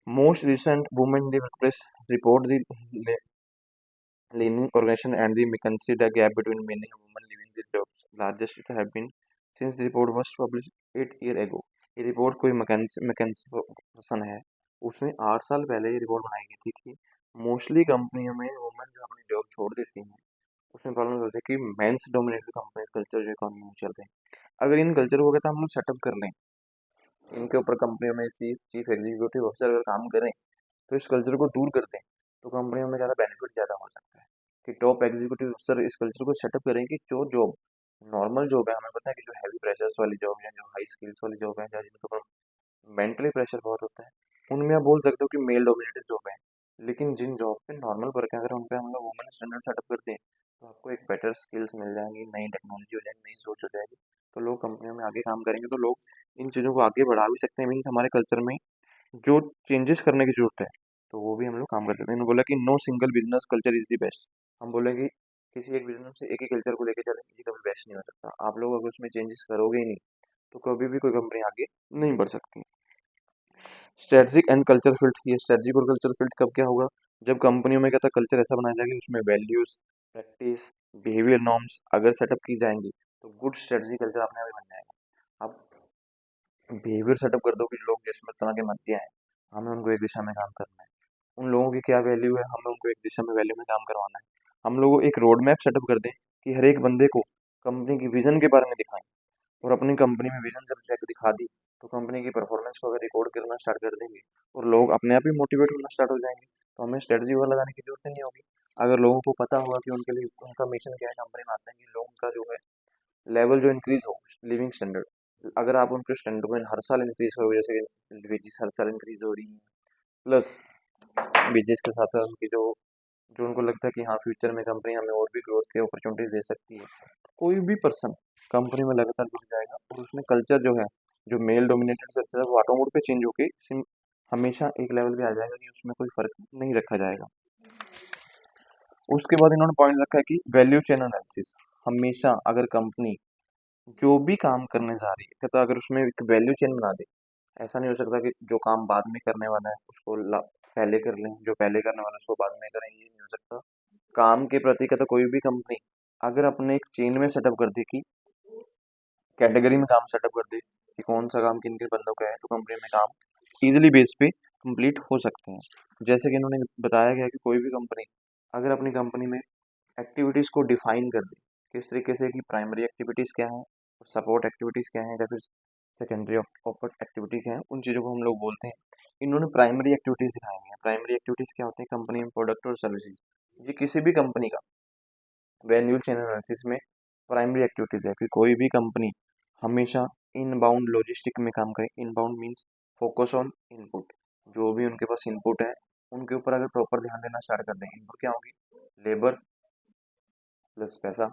S1: most recent women in the workplace report the leaning organization and the vacancy the gap between men and women leaving the jobs largest it have been since the report was published 8 year ago। ये report कोई McKinsey person है, उसने 8 साल पहले ये report बनाई गई थी कि मोस्टली कंपनियों में वुमेन जो अपनी जॉब छोड़ देती हैं उसमें प्रॉब्लम होती है कि मेंस डोमिनेटेड कंपनी कल्चर जो इकोनॉमी में चल रहे हैं। अगर इन कल्चर को कहता हम लोग सेटअप कर लें, इनके ऊपर कंपनियों में चीफ एग्जीक्यूटिव ऑफिसर अगर काम करें तो इस कल्चर को दूर कर दें, तो कंपनियों में ज़्यादा बेनिफिट ज़्यादा हो सकता है। कि टॉप एग्जीक्यूटिव अफसर इस कल्चर को सेटअप करें कि जो जॉब नॉर्मल जॉब है, हमें पता है कि जो हैवी प्रेशर्स वाली जॉब है, जो हाई स्किल्स वाली जॉब है, या जिनके ऊपर मेंटली प्रेशर बहुत होता है, उनमें आप बोल सकते हो कि मेल डोमिनेटेड जॉब है। लेकिन जिन जॉब पे नॉर्मल वर्क है, अगर उन पे हम लोग वुमेन स्टैंडर्ड सेटअप करते हैं तो आपको एक बेटर स्किल्स मिल जाएंगी, नई टेक्नोलॉजी हो जाएगी, नई सोच हो जाएगी, तो लोग कंपनियों में आगे काम करेंगे, तो लोग इन चीज़ों को आगे बढ़ा भी सकते हैं। मीन्स हमारे कल्चर में जो चेंजेस करने की जरूरत है तो वो भी हम लोग काम कर सकते हैं। इन्होंने बोला कि no single business culture is the best. हम बोलेंगे किसी एक बिजनेस से एक ही कल्चर को लेकर चलेंगे, ये कभी बेस्ट नहीं हो सकता। आप लोग अगर उसमें चेंजेस करोगे ही नहीं तो कभी भी कोई कंपनी आगे नहीं बढ़ सकती। स्ट्रेटजिक एंड कल्चर फिल्ट, ये स्ट्रेटजिक और कल्चर फिल्ट कब क्या होगा, जब कंपनियों में कहता कल्चर ऐसा बनाया जाएगा उसमें वैल्यूज, प्रैक्टिस, बिहेवियर नॉर्म्स अगर सेटअप की जाएंगी तो गुड स्ट्रेटजी कल्चर अपने आप ही बन जाएगा। आप बिहेवियर सेटअप कर दो कि लोग जिस तरह के मध्य हैं हमें उनको एक दिशा में काम करना है, उन लोगों की क्या वैल्यू है हमें उनको एक दिशा में वैल्यू में काम करवाना है। हम लोग एक रोड मैप सेटअप कर दें कि हर एक बंदे को कंपनी की विजन के बारे में दिखाएं, और अपनी कंपनी में विजन जब जाकर दिखा दी तो कंपनी की परफॉर्मेंस को अगर रिकॉर्ड करना स्टार्ट कर देंगे और लोग अपने आप ही मोटिवेट होना स्टार्ट हो जाएंगे, तो हमें स्ट्रेटजी वगैरह लगाने की जरूरत ही नहीं होगी। अगर लोगों को पता होगा कि उनके लिए उनका मिशन क्या है कंपनी में आते हैं कि लोगों का जो है लेवल जो इंक्रीज हो, लिविंग स्टैंडर्ड, अगर आप उनके स्टैंडर्ड को हर साल इंक्रीज करोगे, जैसे वेजेस हर साल इंक्रीज हो रही है, प्लस वेजेस के साथ साथ उनकी जो जो उनको लगता है कि हाँ फ्यूचर में कंपनी हमें और भी ग्रोथ के अपॉर्चुनिटीज दे सकती है, कोई भी पर्सन कंपनी में लगातार जुड़ जाएगा और उसमें कल्चर जो है जो मेल डोमिनेटेड कल्चर है वो ऑटोमोड पे चेंज होके हमेशा एक लेवल पे आ जाएगा कि उसमें कोई फ़र्क नहीं रखा जाएगा। उसके बाद इन्होंने पॉइंट रखा है कि वैल्यू चेन एनालिसिस। हमेशा अगर कंपनी जो भी काम करने जा रही है, कहता अगर उसमें एक वैल्यू चेन बना दे, ऐसा नहीं हो सकता कि जो काम बाद में करने वाला है उसको पहले कर लें, जो पहले करने वाला है उसको बाद में करें, ये नहीं हो सकता। काम के प्रति कहता कोई भी कंपनी अगर अपने एक चेन में सेटअप कर दे कि कैटेगरी में काम सेटअप कर दे कि कौन सा काम किन किन बंदों का है, तो कंपनी में काम इजीली बेस पे कंप्लीट हो सकते हैं। जैसे कि इन्होंने बताया गया कि कोई भी कंपनी अगर अपनी कंपनी में एक्टिविटीज़ को डिफाइन कर दे, किस तरीके से कि प्राइमरी एक्टिविटीज़ क्या है, सपोर्ट एक्टिविटीज़ क्या है, या फिर सेकेंडरी ऑफर एक्टिविटी क्या है, उन चीज़ों को हम लोग बोलते हैं। इन्होंने प्राइमरी एक्टिविटीज़ दिखाई हैं। प्राइमरी एक्टिविटीज़ क्या होती है कंपनी में, प्रोडक्ट और सर्विसेज। ये किसी भी कंपनी का वैल्यू चेन एनालिसिस में प्राइमरी एक्टिविटीज़ है कि कोई भी कंपनी हमेशा इनबाउंड लॉजिस्टिक में काम करे। Inbound means focus on input. जो भी उनके पास इनपुट है उनके ऊपर अगर प्रॉपर ध्यान देना स्टार्ट कर दें, इनपुट क्या होगी, लेबर प्लस पैसा।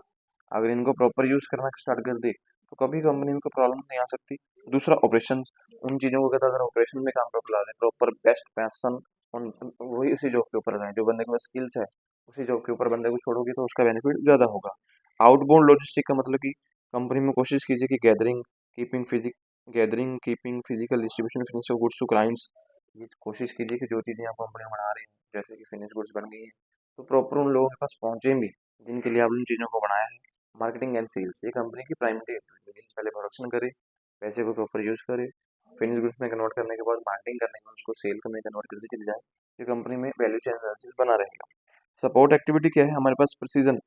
S1: अगर इनको प्रॉपर यूज़ करना स्टार्ट कर दे तो कभी कंपनी में कोई प्रॉब्लम नहीं आ सकती। दूसरा ऑपरेशंस, उन चीज़ों को कहता है, अगर ऑपरेशन में काम प्रॉपर ला दें, प्रॉपर बेस्ट पर्सन उन वही उसी जॉब के ऊपर लगाएं, जो बंदे के पास स्किल्स है उसी जॉब के ऊपर बंदे को छोड़ोगे तो उसका बेनिफिट ज़्यादा होगा। आउटबाउंड लॉजिस्टिक का मतलब कि कंपनी में कोशिश कीजिए कि gathering physical distribution finish goods to clients. ये कोशिश कीजिए कि जो चीज़ें आप कंपनी में बना रहे हैं, जैसे कि फिनिश गुड्स बन गई हैं, तो प्रॉपर उन लोगों के पास पहुँचे भी जिनके लिए आपने उन चीज़ों को बनाया है। मार्केटिंग एंड सेल्स, ये कंपनी की प्राइमरी एक्टिविटी है। पहले प्रोडक्शन करे, पैसे को प्रॉपर यूज़ करे, फिनिश गुड्स में कन्वर्ट करने के बाद मार्केटिंग करने के बाद उसको सेल में कन्वर्ट करते चली जाए। ये कंपनी में वैल्यू चेन एनालिसिस बना रहेगा। सपोर्ट एक्टिविटी क्या है हमारे पास, प्रिसीजन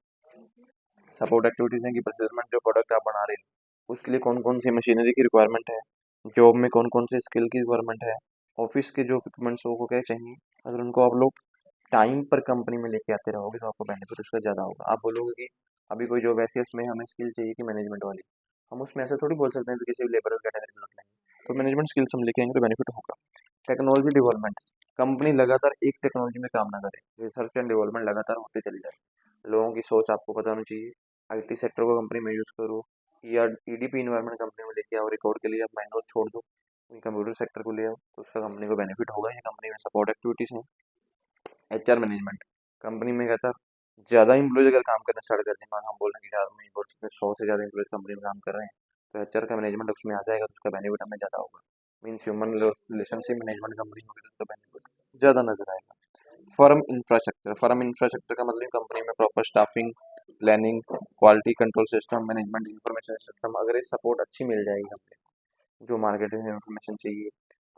S1: सपोर्ट एक्टिविटीज़ हैं कि प्रिसीजन जो प्रोडक्ट आप बना रहे हैं उसके लिए कौन कौन सी मशीनरी की रिक्वायरमेंट है, जॉब में कौन कौन से स्किल की रिक्वायरमेंट है, ऑफिस के जो इक्विपमेंट्स को क्या चाहिए। अगर उनको आप लोग टाइम पर कंपनी में लेके आते रहोगे तो आपको बेनिफिट उसका ज़्यादा होगा। आप बोलोगे कि अभी कोई जॉब ऐसी है उसमें हमें स्किल चाहिए कि मैनेजमेंट वाली, हम उसमें ऐसा थोड़ी बोल सकते हैं कि किसी भी लेबर कैटेगरी में रख लेंगे, तो मैनेजमेंट स्किल्स हम लेके आएंगे तो बेनिफिट होगा। टेक्नोलॉजी डेवलपमेंट, कंपनी लगातार एक टेक्नोलॉजी में काम ना करे, रिसर्च एंड डेवलपमेंट लगातार होते चली जाए। लोगों की सोच आपको पता होनी चाहिए। आईटी सेक्टर को कंपनी में यूज़ करो, या ईडीपी इन्वायरमेंट कंपनी में लेके आओ, रिकॉर्ड के लिए आप मैनुअल छोड़ दो, कंप्यूटर सेक्टर को ले आओ, तो उसका कंपनी को बेनिफिट होगा। ये कंपनी में सपोर्ट एक्टिविटीज़ हैं। एचआर मैनेजमेंट, कंपनी में कहता ज़्यादा एम्प्लॉयज अगर काम करना स्टार्ट कर दें, मान हम बोल रहे हैं कि ज़्यादा में बोल सकते हैं 100 से ज़्यादा एम्प्लॉयज कंपनी में काम कर रहे हैं, तो एचआर का मैनेजमेंट उसमें आ जाएगा तो उसका बेनिफिट हमें ज़्यादा होगा। Means human relationship management company होगी तो उसका बेनिफिट ज़्यादा नजर आएगा। फर्म इंफ्रास्ट्रक्चर का मतलब कंपनी में proper staffing, planning, quality control system, management information system, अगर ये सपोर्ट अच्छी मिल जाएगी कंपनी को, जो मार्केटिंग इन्फॉर्मेशन चाहिए,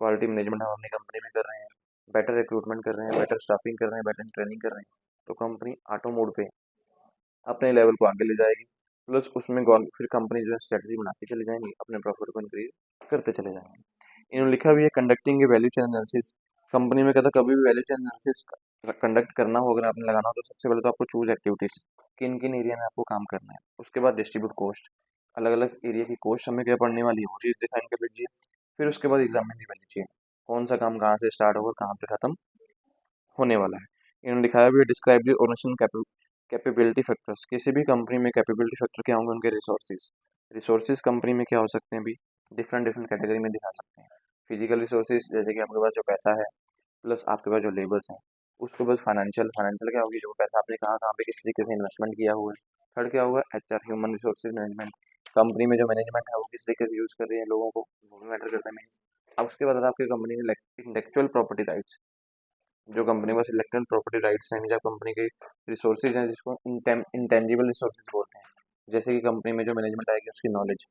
S1: क्वालिटी मैनेजमेंट हम अपनी कंपनी में कर रहे हैं, बेटर रिक्रूटमेंट कर रहे हैं, बेटर स्टाफिंग कर रहे हैं, बेटर ट्रेनिंग कर रहे हैं, तो कंपनी ऑटो मोड पे अपने लेवल को आगे ले जाएगी। प्लस उसमें फिर कंपनी जो है स्ट्रेटजी बनाती चली जाएंगी, अपने प्रॉफिट को इंक्रीज करते चले जाएंगे। इन्होंने लिखा भी है कंडक्टिंग ए वैल्यू चेन एनालिसिस। कंपनी में कहता कभी भी वैल्यू चेन एनालिसिस कंडक्ट करना हो, अगर आपने लगाना हो, तो सबसे पहले तो आपको चूज एक्टिविटीज, किन किन एरिया में आपको काम करना है। उसके बाद डिस्ट्रीब्यूट कॉस्ट, अलग अलग एरिया की कॉस्ट हमें क्या पड़ने वाली है वो चीज़ डिफाइन कर लीजिए। फिर उसके बाद एग्जामिन दी वैल्यू चेन, कौन सा काम कहाँ से स्टार्ट होगा कहाँ पे खत्म होने वाला है। इन्होंने दिखाया भी, describe the organisation capability factors. किसी भी कंपनी में कैपेबिलिटी फैक्टर क्या होंगे, उनके रिसोर्सेज। रिसोर्सेज कंपनी में क्या हो सकते हैं भी, डिफरेंट डिफरेंट कैटेगरी में दिखा सकते हैं। फिजिकल रिसोर्सेज जैसे कि आपके पास जो पैसा है, प्लस आपके पास जो लेबर्स हैं। उसके बाद फाइनेंशियल, फाइनेंशियल क्या होगी, जो पैसा आपने कहाँ कहाँ पे किस तरीके से इन्वेस्टमेंट किया हुआ है। थर्ड क्या होगा, HR human resources management, company में जो मैनेजमेंट है वो किस तरीके से यूज़ कर रही है लोगों को, वो भी मैटर करता है मीन्स। अब उसके बाद आपकी कंपनी में इंटेलेक्चुअल प्रॉपर्टी राइट्स, जो कंपनी में सिलेक्टेड प्रॉपर्टी राइट्स हैं, जब कंपनी के रिसोर्सेज हैं जिसको इंटेंजिबल रिसोर्सेज बोलते हैं, जैसे कि कंपनी में जो मैनेजमेंट आएगी उसकी नॉलेज,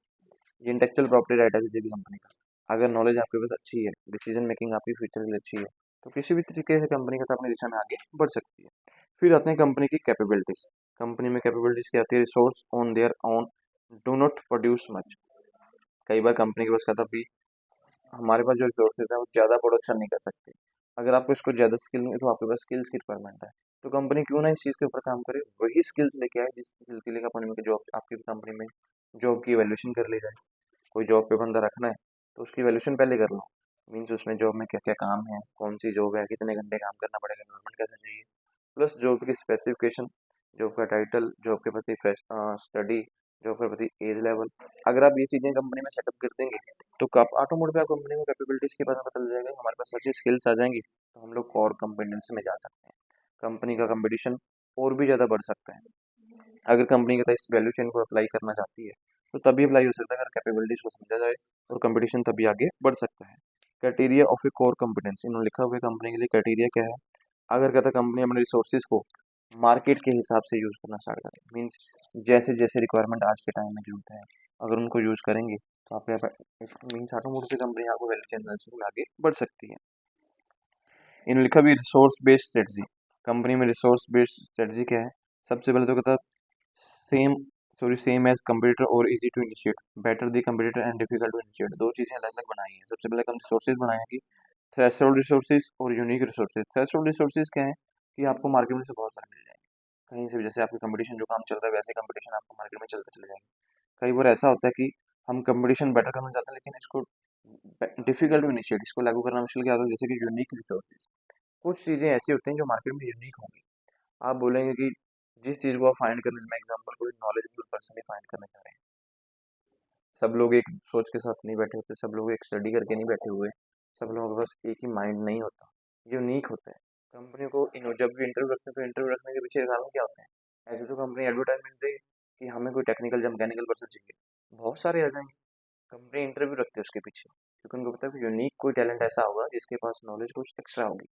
S1: ये इंटेलेक्चुअल प्रॉपर्टी राइट है किसी भी कंपनी का। अगर नॉलेज आपके पास अच्छी है, डिसीजन मेकिंग आपकी फ्यूचर के लिए अच्छी है, तो किसी भी तरीके से कंपनी का अपनी दिशा में आगे बढ़ सकती है। फिर आते हैं कंपनी की कैपेबिलिटीज। कंपनी में कैपेबिलिटीज क्या आती है, resource on their own do not produce much. कई बार कंपनी के पास कहता भी हमारे पास जो रिसोर्सेज है वो ज़्यादा प्रोडक्शन नहीं कर सकते। अगर आपको इसको ज़्यादा स्किल नहीं है तो आपके पास स्किल्स की रिक्वायरमेंट है, तो कंपनी क्यों ना इस चीज़ के ऊपर काम करे, वही स्किल्स लेके आए जिस स्किल के लिए कंपनी में जॉब, आपकी कंपनी में जॉब की वैल्यूएशन कर ली जाए। कोई जॉब पे बंदा रखना है तो उसकी वैल्यूएशन पहले कर लो। मीन्स उसमें जॉब में क्या क्या काम है, कौन सी जॉब है, कितने घंटे काम करना पड़ेगा, इन्वायरमेंट कैसा चाहिए, प्लस जॉब की स्पेसिफिकेशन, जॉब का टाइटल, जॉब के प्रति स्टडी, जॉब का प्रति एज लेवल। अगर आप ये चीज़ें कंपनी में सेटअप कर देंगे तो कब ऑटोमेटिक आप कंपनी में कैपेबिलिटीज़ के बारे में पता चल जाएगा, हमारे पास अच्छी स्किल्स आ जाएंगी तो हम लोग कोर कॉम्पिटेंसी में जा सकते हैं। कंपनी का कंपटीशन और भी ज़्यादा बढ़ सकता है। अगर कंपनी के इस वैल्यू चेन को अप्लाई करना चाहती है तो तभी अप्लाई हो सकता है अगर कैपेबिलिटीज को समझा जाए, और कंपटीशन तभी आगे बढ़ सकता है। Criteria of A core competency, इन्होंने लिखा हुआ है कंपनी के लिए क्राइटेरिया क्या है। अगर कहता है कंपनी अपने रिसोर्सेज को मार्केट के हिसाब से यूज़ करना स्टार्ट करें, मीन्स जैसे जैसे रिक्वायरमेंट आज के टाइम में जरूरत है अगर उनको यूज़ करेंगे तो आप मीन्स ऑटोमोटिव कंपनी आपको वैल्यू चेन एनालिसिस में आगे बढ़ सकती है। इन्होंने लिखा भी रिसोर्स बेस्ड स्ट्रेटजी। कंपनी में रिसोर्स बेस्ड स्ट्रेटजी क्या है। सबसे पहले तो कहता सेम सेम एज कंप्यूटर और easy to initiate, better the computer and difficult to initiate. दो चीज़ें अलग अलग बनाई हैं। सबसे पहले हम रिसोर्सेज बनाए कि थ्रेशोल्ड रिसोर्सेज और यूनिक रिसोर्सेज। थ्रेशोल्ड रिसोर्सेज क्या है कि आपको मार्केट में से बहुत सारे मिल जाएंगे, कहीं से भी, जैसे आपकी कंपटीशन जो काम चल रहा है वैसे कंपटीशन आपको मार्केट में चलते चले जाएंगे। कई बार ऐसा होता है कि हम कंपटीशन बेटर करना चाहते हैं लेकिन इसको डिफिकल्ट टू इनिशिएट, इसको लागू करना मुश्किल क्या होता है, जैसे कि यूनिक रिसोर्सेज। कुछ चीज़ें ऐसी होती हैं जो मार्केट में यूनिक होंगी। आप बोलेंगे कि जिस चीज़ को आप फाइंड करने, मैं एग्जांपल कोई नॉलेजेबल पर्सन ही फाइंड करना चाह रहे हैं। सब लोग एक सोच के साथ नहीं बैठे होते, सब लोग एक स्टडी करके नहीं बैठे हुए, सब लोगों के पास एक ही माइंड नहीं होता, यूनिक होता है। कंपनी को जब भी इंटरव्यू रखते हैं तो इंटरव्यू रखने के पीछे कारण क्या होते हैं। ऐसे तो कंपनी एडवर्टाइजमेंट दे कि हमें कोई टेक्निकल या मैकेनिकल पर्सन चाहिए, बहुत सारे आ जाएंगे। कंपनी इंटरव्यू रखते है उसके पीछे क्योंकि उनको पता है कि यूनिक कोई टैलेंट ऐसा होगा जिसके पास नॉलेज कुछ एक्स्ट्रा होगी।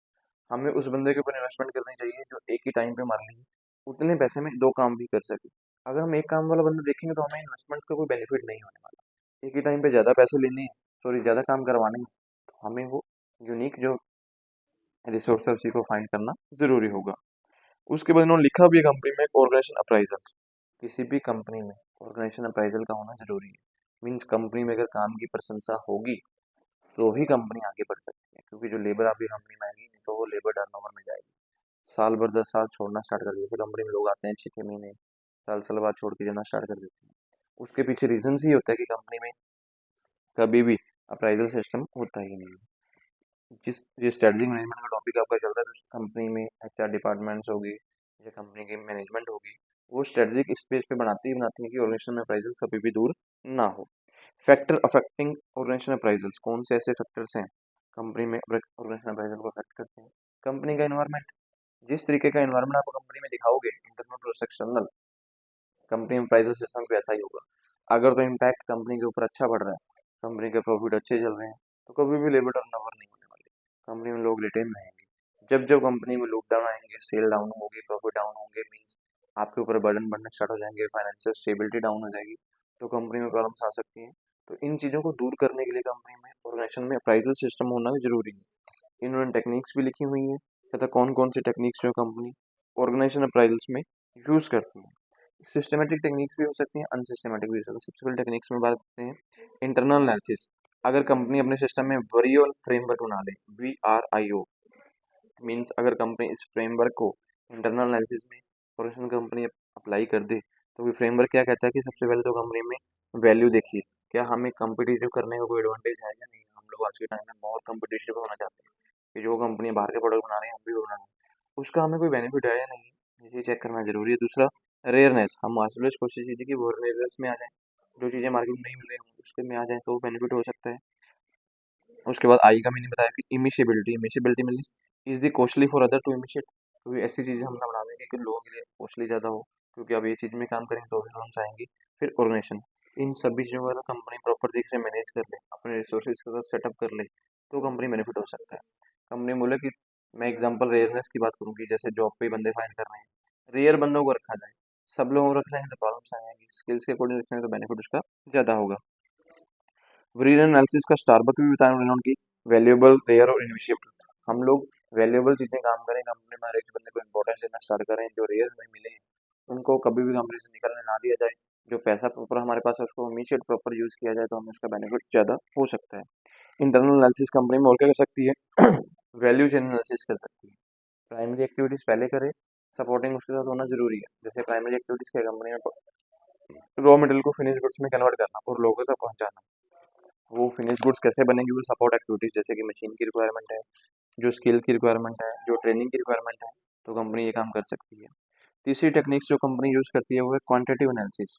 S1: हमें उस बंदे के ऊपर इन्वेस्टमेंट करनी चाहिए जो एक ही टाइम पे मान लीजिए उतने पैसे में दो काम भी कर सके। अगर हम एक काम वाला बंदा देखेंगे तो हमें इन्वेस्टमेंट का कोई बेनिफिट नहीं होने वाला। एक ही टाइम पे ज़्यादा पैसे लेने हैं, सॉरी ज़्यादा काम करवाने हैं, तो हमें वो यूनिक जो रिसोर्स है उसी को फाइंड करना ज़रूरी होगा। उसके बाद उन्होंने लिखा भी है कंपनी में ऑर्गेनाइजेशन अप्राइजल। किसी भी कंपनी में ऑर्गेनाइजेशन अप्राइजल का होना ज़रूरी है। मीन्स कंपनी में अगर काम की प्रशंसा होगी तो ही कंपनी आगे बढ़ सकती है, क्योंकि जो लेबर आपकी कंपनी में आएगी नहीं तो वो लेबर टर्नओवर में जाएगी। साल भर 10 साल छोड़ना स्टार्ट कर दिया, जैसे कंपनी में लोग आते हैं 6 6 महीने, साल साल बाद छोड़ के जाना स्टार्ट कर देते हैं। उसके पीछे रीजन ही होता है कि कंपनी में कभी भी अप्राइजल सिस्टम होता ही नहीं है। जिस जिस स्ट्रेटजिक मैनेजमेंट का टॉपिक आपका चल रहा है तो कंपनी में एचआर डिपार्टमेंट्स होगी या कंपनी की मैनेजमेंट होगी, वो स्ट्रेटजिक स्पेस पे बनाती ही बनाती है कि ऑर्गेनाइजेशन में अप्राइजल कभी भी दूर ना हो। फैक्टर अफेक्टिंग ऑर्गेनाइजेशन अप्राइजल्स, कौन से ऐसे फैक्टर्स हैं कंपनी में ऑर्गेनाइजेशन अप्राइजल को अफेक्ट करते हैं। कंपनी का एनवायरनमेंट, जिस तरीके का एनवायरनमेंट आपको कंपनी में दिखाओगे इंटरनल और एक्सटर्नल, कंपनी में प्राइस सिस्टम भी ऐसा ही होगा। अगर तो इम्पैक्ट कंपनी के ऊपर अच्छा बढ़ रहा है, कंपनी के प्रॉफिट अच्छे चल रहे हैं, तो कभी भी लेबर टर्नओवर नहीं होने वाली, कंपनी में लोग रिटेन रहेंगे। जब जब कंपनी में लोग डाउन आएंगे, सेल डाउन होगी, प्रॉफिट डाउन होंगे, मीन्स आपके ऊपर बर्डन बढ़ने स्टार्ट हो जाएंगे, फाइनेंशियल स्टेबिलिटी डाउन हो जाएगी, तो कंपनी में प्रॉब्लम्स आ सकती हैं। तो इन चीज़ों को दूर करने के लिए कंपनी में ऑर्गेनाइजेशन में अप्राइजल सिस्टम होना जरूरी है। इन्होंने टेक्निक्स भी लिखी हुई हैं, कहता कौन कौन सी टेक्निक्स जो कंपनी ऑर्गेनाइजेशन अप्राइजल्स में यूज़ करती है। सिस्टमेटिक टेक्निक्स भी हो सकती हैं, अनसिस्टमेटिक भी हो सकती है। सबसे पहले टेक्निक्स में बात करते हैं इंटरनल एनालिसिस। अगर कंपनी अपने सिस्टम में वरियोल फ्रेमवर्क बना ले, VRIO, मीन्स अगर कंपनी इस फ्रेमवर्क को इंटरनल एनालिसिस में प्रोफेशनल कंपनी अप्लाई कर दे तो ये फ्रेमवर्क क्या कहता है कि सबसे पहले तो कंपनी में वैल्यू देखिए, क्या हमें कम्पिटिटिव करने का कोई एडवांटेज है या नहीं। हम लोग आज के टाइम में बहुत कम्पिटिटिव होना चाहते हैं कि जो कंपनी बाहर के प्रोडक्ट बना रही है हम भी वो बनाना है, उसका हमें कोई बेनिफिट है या नहीं, ये चेक करना जरूरी है। दूसरा, रेयरनेस, हम ऑलवेज कोशिश कीजिए कि वो रेयरनेस में आ जाए, जो चीज़ें मार्केट में नहीं मिल रही हों उसके में आ जाए तो वो बेनिफिट हो सकता है। उसके बाद आई का मैंने बताया कि imitability, imitability means is the costly for other to imitate, क्योंकि ऐसी चीज़ें हम ना बना देंगे कि लोगों के लिए कॉस्टली ज़्यादा हो, क्योंकि अब ये चीज़ में काम करेंगे तो भी लोन्स आएंगी। फिर ऑर्गेनाइजेशन, इन सभी चीज़ों को अगर कंपनी प्रॉपर तरीके से मैनेज कर ले, अपने रिसोर्सेज के साथ सेटअप कर ले, तो कंपनी बेनिफिट हो सकता है। कंपनी बोले कि मैं एग्जांपल रेयरनेस की बात करूँगी, जैसे जॉब पे बंदे फाइंड कर रहे हैं, रेयर बंदों को रखा जाए, सब लोगों को रख लेंगे तो प्रॉब्लम्स आएंगी, स्किल्स के अकॉर्डिंग रखेंगे तो बेनिफिट उसका ज़्यादा होगा। रीजन एनालिसिस का स्टारबक भी बताया उन्होंने कि वैल्यूएबल, रेयर और इनविशिएबल। हम लोग वैल्यूएबल चीज़ें काम करें, कंपनी में हर एक बंदे को इंपॉर्टेंस देना स्टार्ट करें, जो रेयर हमें मिले हैं उनको कभी भी कंपनी से निकालने ना दिया जाए। जो पैसा प्रॉपर हमारे पास है उसको इमीशिएट प्रॉपर यूज़ किया जाए तो हमें उसका बेनिफिट ज़्यादा हो सकता है। इंटरनल एनालिसिस कंपनी में और क्या कर सकती है, वैल्यू चेन एनालिसिस कर सकती है। प्राइमरी एक्टिविटीज़ पहले करें, सपोर्टिंग उसके साथ होना जरूरी है। जैसे प्राइमरी एक्टिविटीज़ क्या, कंपनी में रॉ मटेरियल को फिनिश गुड्स में कन्वर्ट करना और लोगों तक पहुंचाना। वो फिनिश गुड्स कैसे बनेंगी, वो सपोर्ट एक्टिविटीज जैसे कि मशीन की रिक्वायरमेंट है, जो स्किल की रिक्वायरमेंट है, जो ट्रेनिंग की रिक्वायरमेंट है, तो कंपनी ये काम कर सकती है। तीसरी टेक्निक्स जो कंपनी यूज़ करती है वो है क्वांटिटेटिव एनालिसिस।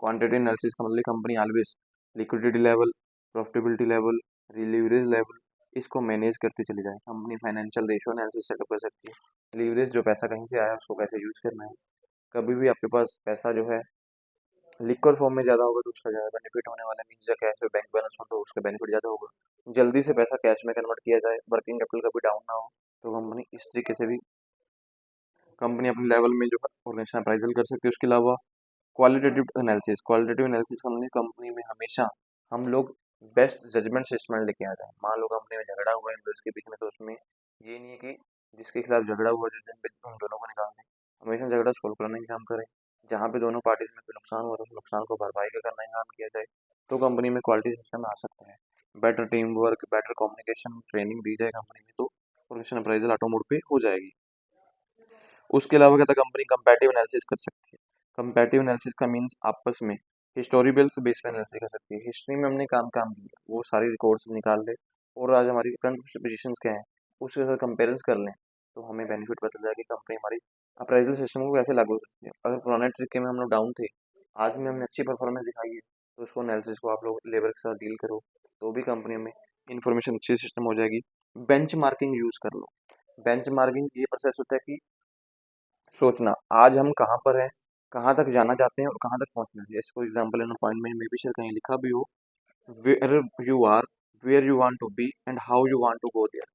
S1: क्वांटिटी एनालिसिस का मतलब company always liquidity level, profitability level, leverage level, इसको मैनेज करती चली जाए। Company financial ratio analysis setup कर सकती है। लीवरेज, जो पैसा कहीं से आया उसको कैसे यूज करना है। कभी भी आपके पास पैसा जो है लिक्विड फॉर्म में ज़्यादा होगा तो उसका ज़्यादा बेनिफिट होने वाला है। मीन्स या कैश में बैंक बैलेंस हो तो उसका बेनिफिट ज़्यादा होगा। जल्दी से पैसा कैश में कन्वर्ट किया जाए, वर्किंग कैपिटल कभी डाउन ना हो, तो कंपनी इस तरीके से भी कंपनी अपने लेवल में जो ऑर्गेनाइजेशन अप्राइजल कर सकती है। उसके अलावा क्वालिटेटिव एनालिसिस हमने कंपनी में हमेशा हम लोग बेस्ट जजमेंट सिस्टम लेके आ जाए। मान लो कंपनी में झगड़ा हुआ है एम्प्लॉयज के बीच में, तो उसमें ये नहीं है कि जिसके खिलाफ झगड़ा हुआ जिस दिन पे उन दोनों को निकाल दें। हमेशा झगड़ा सॉल्व करने का काम करें। जहाँ पे दोनों पार्टीज में कोई नुकसान हुआ तो उस नुकसान को भरपाई का करने का काम किया जाए, तो कंपनी में क्वालिटी सिस्टम आ सकता है। Better team work, better communication training दी जाए कंपनी में, तो ऑर्गेनाइजेशन अप्राइजल ऑटो मोड पे हो जाएगी। उसके अलावा क्या था, कंपनी कंपैरेटिव एनालिसिस कर सकती है। कंपैरेटिव एनालिसिस का मीन्स आपस में हिस्टोरिकल बेस पे एनालिसिस कर सकती है। हिस्ट्री में हमने काम काम किया वो सारी रिकॉर्ड्स निकाल ले, और आज हमारी करंट पोजीशंस क्या है उसके साथ कंपेयर कर लें, तो हमें बेनिफिट पता चल जाएगा कि कंपनी हमारी अप्राइजल सिस्टम को कैसे लागू हो सकती है। अगर पुराने तरीके में हम लोग डाउन थे, आज में हमने अच्छी परफॉर्मेंस दिखाई है, तो उसको एनालिसिस को आप लोग लेबर के साथ डील करो, तो भी कंपनी में इंफॉर्मेशन अच्छी सिस्टम हो जाएगी। बेंच मार्किंग यूज कर लो। बेंच मार्किंग ये प्रोसेस होता है कि सोचना आज हम कहाँ पर हैं, कहाँ तक जाना चाहते हैं और कहाँ तक पहुँचना है। जैसे फॉर एग्जाम्पल इन पॉइंट में भी शायद कहीं लिखा भी हो, where you are, where you want to be and how you want to go there.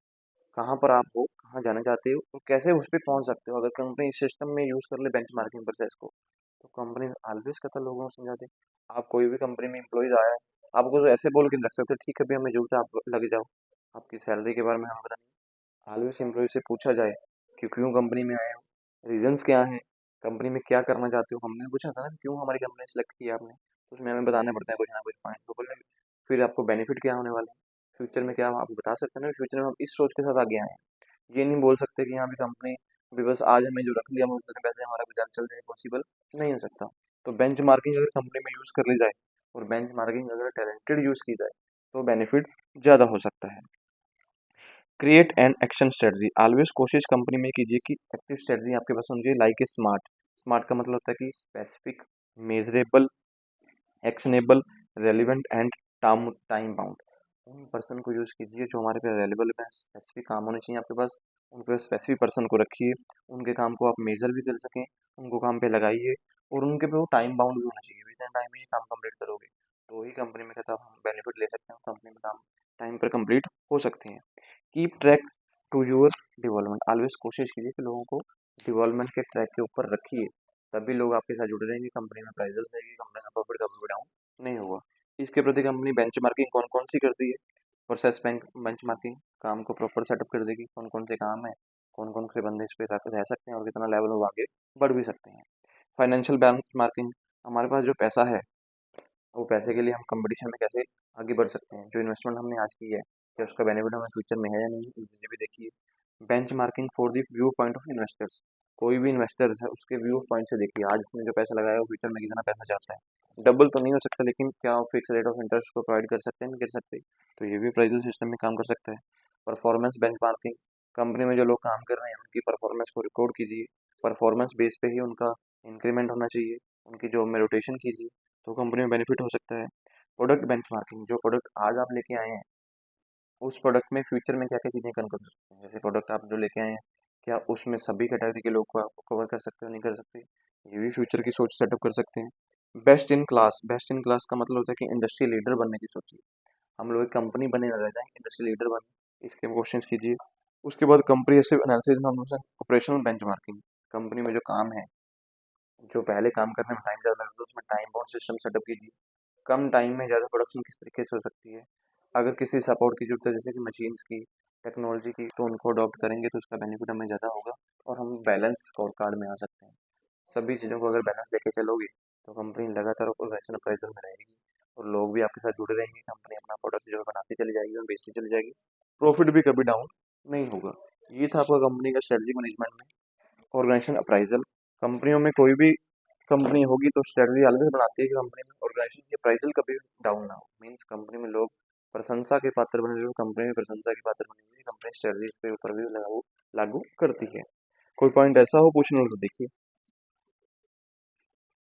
S1: कहाँ पर आप हो, कहाँ जाना चाहते हो और कैसे उस पर पहुँच सकते हो। अगर कंपनी इस सिस्टम में यूज कर ले बेंच मार्किंग प्रोसेस को, तो कंपनी ऑलवेज कहता लोगों को समझा दे। आप कोई भी कंपनी में एम्प्लॉयज आया है, आपको तो ऐसे बोल के रख सकते हो ठीक है भैया हमें जरूरत है आप लग जाओ, आपकी सैलरी के बारे में हमें पता नहीं। ऑलवेज एम्प्लॉय से पूछा जाए कि क्यों कंपनी में आए हो, रीजंस क्या हैं, कंपनी में क्या करना चाहते हो। हमने पूछा था ना क्यों हमारी कंपनी सेलेक्ट किया आपने, तो उसमें हमें बताने पड़ते हैं कुछ ना कुछ पॉइंट, तो बोले फिर आपको बेनिफिट क्या होने वाले हैं फ्यूचर में, क्या आप बता सकते हैं ना। फ्यूचर में हम इस सोच के साथ आगे आए हैं। ये नहीं बोल सकते कि यहाँ भी कंपनी भी बस आज हमें जो रख लिया हम उतने पैसे हमारा गुजारा चल जाए, पॉसिबल नहीं हो सकता। तो बेंच मार्किंग अगर कंपनी में यूज़ कर ली जाए और बेंच मार्किंग अगर टैलेंटेड यूज़ की जाए, तो बेनिफिट ज़्यादा हो सकता है। Create and action strategy, always कोशिश कंपनी में कीजिए कि एक्टिव स्ट्रेटजी आपके पास होनी चाहिए। लाइक ए स्मार्ट, स्मार्ट का मतलब होता है कि specific, measurable, actionable, relevant and time time bound. उन पर्सन को यूज़ कीजिए जो हमारे पे रेलेबल है, स्पेसिफिक काम होने चाहिए आपके पास। उनके स्पेसिफिक पर्सन को रखिए, उनके काम को आप मेजर भी कर सकें, उनको काम पे लगाइए, और उनके पे वो टाइम बाउंड भी होना चाहिए। विद इन टाइम में ये काम कंप्लीट करोगे तो ही कंपनी में कहता हम बेनिफिट ले सकते हैं, कंपनी में काम टाइम पर कंप्लीट हो सकते हैं। Keep track to your development, always कोशिश कीजिए कि लोगों को डेवलपमेंट के ट्रैक के ऊपर रखिए, तभी लोग आपके साथ जुड़े रहेंगे, कंपनी में प्राइजेस रहेगी, कंपनी का प्रॉफिट कभी भी डाउन नहीं होगा। इसके प्रति कंपनी बेंचमार्किंग कौन कौन सी करती है, प्रोसेस बैंक बेंचमार्किंग काम को प्रॉपर सेटअप कर देगी, कौन कौन से काम है, कौन कौन से बंदे इस पे रह सकते हैं और कितना लेवल वो आगे बढ़ भी सकते हैं। फाइनेंशियल बेंचमार्किंग, हमारे पास जो पैसा है वो पैसे के लिए हम कंपटीशन में कैसे आगे बढ़ सकते हैं। जो इन्वेस्टमेंट हमने आज की है क्या उसका बेनिफिट हमें फ्यूचर में है या नहीं, ये भी देखिए। Bench marking for the view point of investors, कोई भी इन्वेस्टर्स है उसके व्यू पॉइंट से देखिए आज उसने जो पैसा लगाया वो फ्यूचर में कितना पैसा चाहता है। डबल तो नहीं हो सकता, लेकिन क्या फिक्स रेट ऑफ इंटरेस्ट को प्रोवाइड कर सकते हैं, नहीं कर सकते, तो ये भी प्राइजल सिस्टम में काम कर सकता है। परफॉर्मेंस बेंच मार्किंग, कंपनी में जो लोग काम कर रहे हैं उनकी परफॉर्मेंस को रिकॉर्ड कीजिए, परफॉर्मेंस बेस पे ही उनका इंक्रीमेंट होना चाहिए, उनकी जॉब में रोटेशन कीजिए, तो कंपनी में बेनिफिट हो सकता है। प्रोडक्ट बेंचमार्किंग, जो प्रोडक्ट आज आप लेके आए हैं उस प्रोडक्ट में फ्यूचर में क्या क्या चीज़ें कर सकते हैं। जैसे प्रोडक्ट आप जो लेके आए हैं क्या उसमें सभी कैटेगरी के लोग को आप कवर कर सकते हो, नहीं कर सकते, ये भी फ्यूचर की सोच सेटअप कर सकते हैं। बेस्ट इन क्लास का मतलब होता है कि इंडस्ट्री लीडर बनने की सोचिए। हम लोग एक कंपनी बने ना रह जाए, इंडस्ट्री लीडर बने, इसके क्वेश्चन कीजिए। उसके बाद कंप्रिहेंसिव एनालिसिस में हम ऑपरेशनल बेंचमार्किंग, कंपनी में जो काम है, जो पहले काम करने में टाइम ज़्यादा लगता है उसमें टाइम बाउंड सिस्टम सेटअप कीजिए। कम टाइम में ज़्यादा प्रोडक्शन किस तरीके से हो सकती है। अगर किसी सपोर्ट की जरूरत है जैसे कि मशीन्स की, टेक्नोलॉजी की, तो उनको अडॉप्ट करेंगे तो उसका बेनिफिट हमें ज़्यादा होगा और हम बैलेंस स्कोर कार्ड में आ सकते हैं। सभी चीज़ों को अगर बैलेंस लेके चलोगे तो कंपनी लगातार ऑपरेशन अप्राइजल में रहेगी और लोग भी आपके साथ जुड़े रहेंगे, कंपनी अपना प्रोडक्ट जो है बनाती चली जाएगी और बेचती चली जाएगी, प्रॉफिट भी कभी डाउन नहीं होगा। ये था आपका कंपनी का स्ट्रेटजी मैनेजमेंट में ऑर्गेनाइजेशन अप्राइजल। कंपनियों में कोई भी कंपनी होगी तो स्ट्रेटजी अलग बनाती है कि कंपनी में ऑर्गेनाइजेशन की अप्राइजल कभी डाउन ना हो। मीन्स कंपनी में लोग प्रशंसा के पात्र बने रहे, कंपनी में प्रशंसा के पात्र बनी हुई कंपनी स्ट्रेटजी के ऊपर भी लागू लागू करती है। कोई पॉइंट ऐसा हो पूछने वाला तो देखिए।